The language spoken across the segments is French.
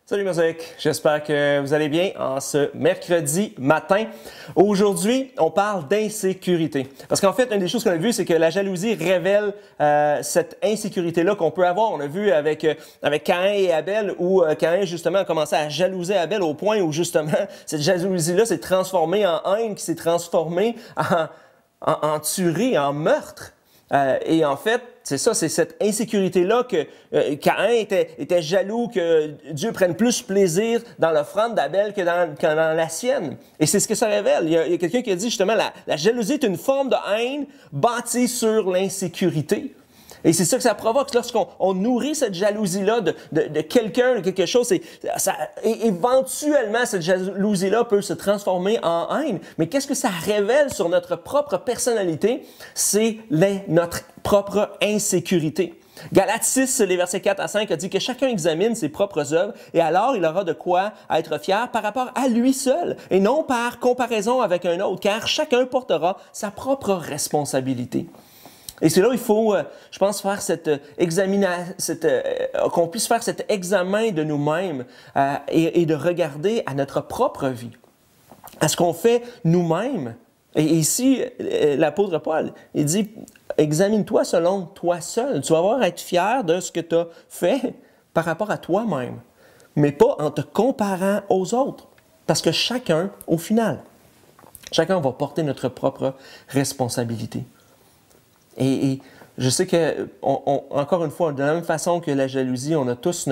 Salut Mosaïque, j'espère que vous allez bien en ce mercredi matin. Aujourd'hui, on parle d'insécurité. Parce qu'en fait, une des choses qu'on a vues, c'est que la jalousie révèle cette insécurité-là qu'on peut avoir. On a vu avec Caïn et Abel, où Caïn justement a commencé à jalouser Abel au point où justement cette jalousie-là s'est transformée en haine, qui s'est transformée en tuerie, en meurtre. Et en fait, c'est ça, c'est cette insécurité-là que Caïn était jaloux que Dieu prenne plus plaisir dans l'offrande d'Abel que dans la sienne. Et c'est ce que ça révèle. Il y a quelqu'un qui a dit justement, la jalousie est une forme de haine bâtie sur l'insécurité. Et c'est ça que ça provoque lorsqu'on nourrit cette jalousie-là de quelqu'un, de quelque chose. Éventuellement, cette jalousie-là peut se transformer en haine. Mais qu'est-ce que ça révèle sur notre propre personnalité? C'est notre propre insécurité. Galates 6, les versets 4 à 5, a dit que chacun examine ses propres œuvres et alors il aura de quoi être fier par rapport à lui seul et non par comparaison avec un autre, car chacun portera sa propre responsabilité. Et c'est là où il faut, je pense, faire qu'on puisse faire cet examen de nous-mêmes et de regarder à notre propre vie, à ce qu'on fait nous-mêmes. Et ici, l'apôtre Paul, il dit, examine-toi selon toi seul. Tu vas avoir à être fier de ce que tu as fait par rapport à toi-même, mais pas en te comparant aux autres. Parce que chacun, au final, chacun va porter notre propre responsabilité. Et je sais que, encore une fois, de la même façon que la jalousie, on a tous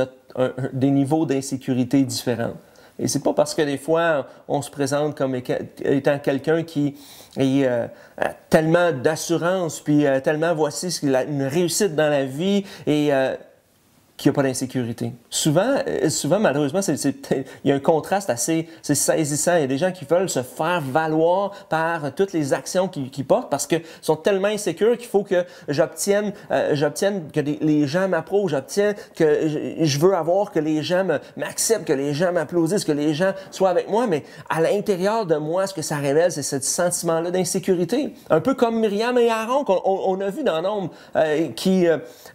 des niveaux d'insécurité différents. Et c'est pas parce que des fois, on se présente comme étant quelqu'un qui a tellement d'assurance, puis tellement voici une réussite dans la vie, et qu'il n'y a pas d'insécurité. Souvent, malheureusement, il y a un contraste assez saisissant. Il y a des gens qui veulent se faire valoir par toutes les actions qu'ils portent parce qu'ils sont tellement insécures qu'il faut que j'obtienne que les gens m'approuvent, j'obtiens que je veux avoir que les gens m'acceptent, que les gens m'applaudissent, que les gens soient avec moi. Mais à l'intérieur de moi, ce que ça révèle, c'est ce sentiment-là d'insécurité. Un peu comme Myriam et Aaron qu'on a vu dans Nombre, qui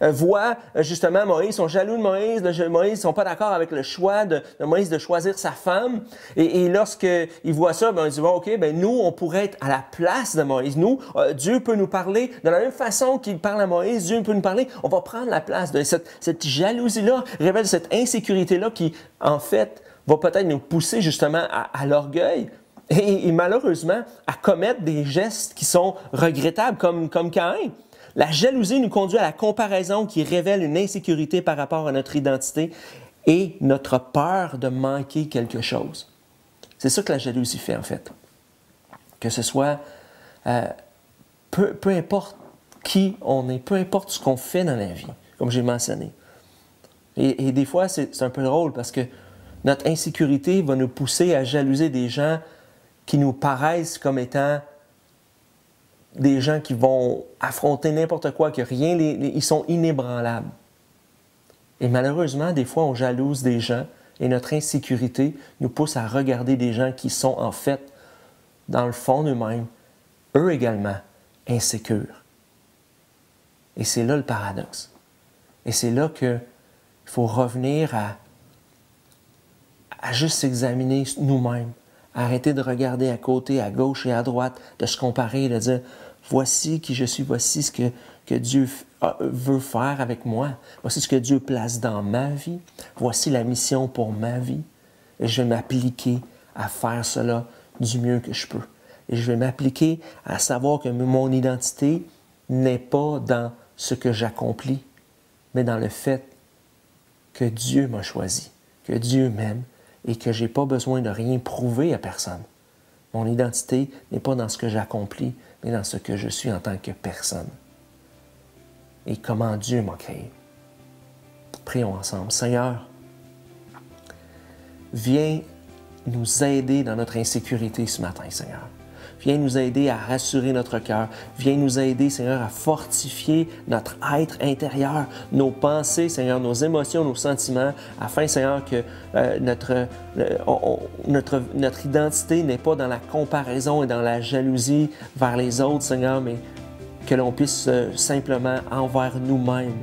voient justement Moïse, sont jaloux de Moïse. Moïse ne sont pas d'accord avec le choix de Moïse de choisir sa femme. Et lorsqu'ils voient ça, ils disent, bon, OK, nous, on pourrait être à la place de Moïse. Nous, Dieu peut nous parler de la même façon qu'il parle à Moïse. Dieu peut nous parler. On va prendre la place de cette jalousie-là, révèle cette insécurité-là qui, en fait, va peut-être nous pousser justement à l'orgueil et malheureusement à commettre des gestes qui sont regrettables comme Caïn. La jalousie nous conduit à la comparaison qui révèle une insécurité par rapport à notre identité et notre peur de manquer quelque chose. C'est ça que la jalousie fait en fait. Que ce soit, peu importe qui on est, peu importe ce qu'on fait dans la vie, comme j'ai mentionné. Et des fois, c'est un peu drôle parce que notre insécurité va nous pousser à jalouser des gens qui nous paraissent comme étant des gens qui vont affronter n'importe quoi, que rien, ils sont inébranlables. Et malheureusement, des fois, on jalouse des gens et notre insécurité nous pousse à regarder des gens qui sont en fait, dans le fond d'eux-mêmes, eux également, insécures. Et c'est là le paradoxe. Et c'est là qu'il faut revenir à juste s'examiner nous-mêmes. Arrêter de regarder à côté, à gauche et à droite, de se comparer, de dire « Voici qui je suis, voici ce que Dieu veut faire avec moi. Voici ce que Dieu place dans ma vie. Voici la mission pour ma vie. Et je vais m'appliquer à faire cela du mieux que je peux. Et je vais m'appliquer à savoir que mon identité n'est pas dans ce que j'accomplis, mais dans le fait que Dieu m'a choisi, que Dieu m'aime, et que je n'ai pas besoin de rien prouver à personne. Mon identité n'est pas dans ce que j'accomplis, mais dans ce que je suis en tant que personne. Et comment Dieu m'a créé. Prions ensemble. Seigneur, viens nous aider dans notre insécurité ce matin, Seigneur. Viens nous aider à rassurer notre cœur. Viens nous aider, Seigneur, à fortifier notre être intérieur, nos pensées, Seigneur, nos émotions, nos sentiments, afin, Seigneur, que notre identité n'est pas dans la comparaison et dans la jalousie vers les autres, Seigneur, mais que l'on puisse simplement, envers nous-mêmes,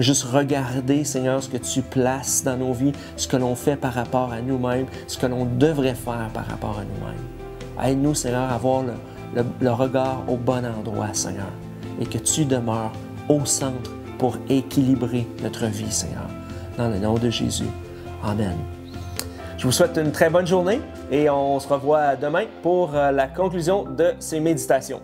juste regarder, Seigneur, ce que tu places dans nos vies, ce que l'on fait par rapport à nous-mêmes, ce que l'on devrait faire par rapport à nous-mêmes. Aide-nous, Seigneur, à avoir le regard au bon endroit, Seigneur, et que tu demeures au centre pour équilibrer notre vie, Seigneur. Dans le nom de Jésus. Amen. Je vous souhaite une très bonne journée et on se revoit demain pour la conclusion de ces méditations.